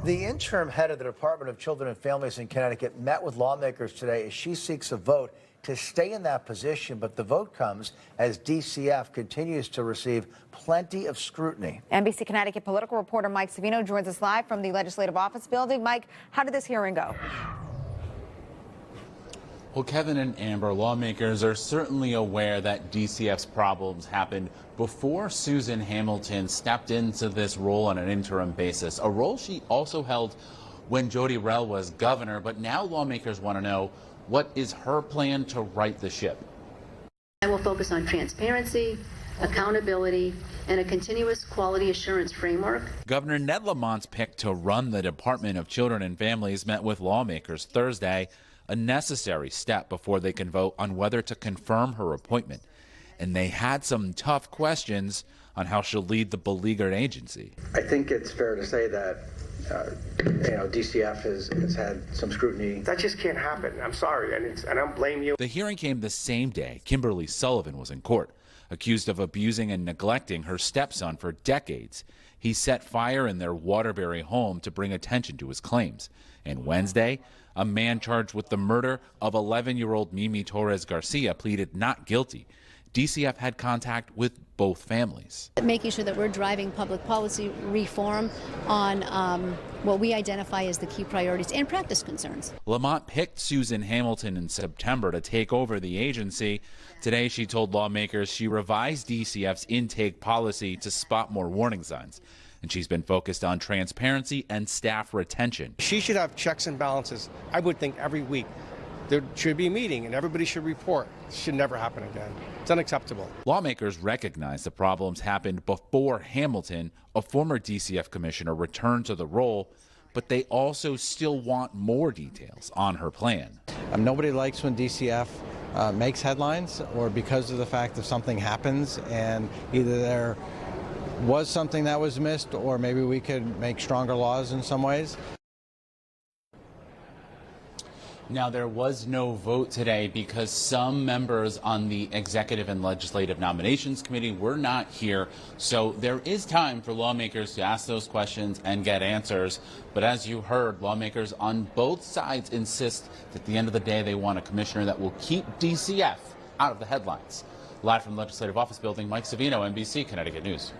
The interim head of the Department of Children and Families in Connecticut met with lawmakers today as she seeks a vote to stay in that position. But the vote comes as DCF continues to receive plenty of scrutiny. NBC Connecticut political reporter Mike Savino joins us live from the Legislative Office building. Mike, how did this hearing go? Well, Kevin and Amber, lawmakers are certainly aware that DCF's problems happened before Susan Hamilton stepped into this role on an interim basis, a role she also held when Jody Rell was governor. But now lawmakers want to know, what is her plan to right the ship? I will focus on transparency, accountability, and a continuous quality assurance framework. Governor Ned Lamont's pick to run the Department of Children and Families met with lawmakers Thursday, a necessary step before they can vote on whether to confirm her appointment. And they had some tough questions on how she'll lead the beleaguered agency. I think it's fair to say that DCF has had some scrutiny. That just can't happen. I'm sorry, and I don't blame you. The hearing came the same day Kimberly Sullivan was in court, accused of abusing and neglecting her stepson for decades. He set fire in their Waterbury home to bring attention to his claims. And Wednesday, a man charged with the murder of 11-year-old Mimi Torres Garcia pleaded not guilty. DCF had contact with both families. Making sure that we're driving public policy reform on what we identify as the key priorities and practice concerns. Lamont picked Susan Hamilton in September to take over the agency. Today, she told lawmakers she revised DCF's intake policy to spot more warning signs. And she's been focused on transparency and staff retention. She should have checks and balances. I would think every week there should be a meeting and everybody should report. It should never happen again. It's unacceptable. Lawmakers recognize the problems happened before Hamilton, a former DCF commissioner, returned to the role, but they also still want more details on her plan. Nobody likes when DCF makes headlines, or because of the fact that something happens and either there was something that was missed, or maybe we could make stronger laws in some ways. Now, there was no vote today because some members on the Executive and Legislative Nominations Committee were not here. So there is time for lawmakers to ask those questions and get answers. But as you heard, lawmakers on both sides insist that at the end of the day, they want a commissioner that will keep DCF out of the headlines. Live from the Legislative Office building, Mike Savino, NBC Connecticut News.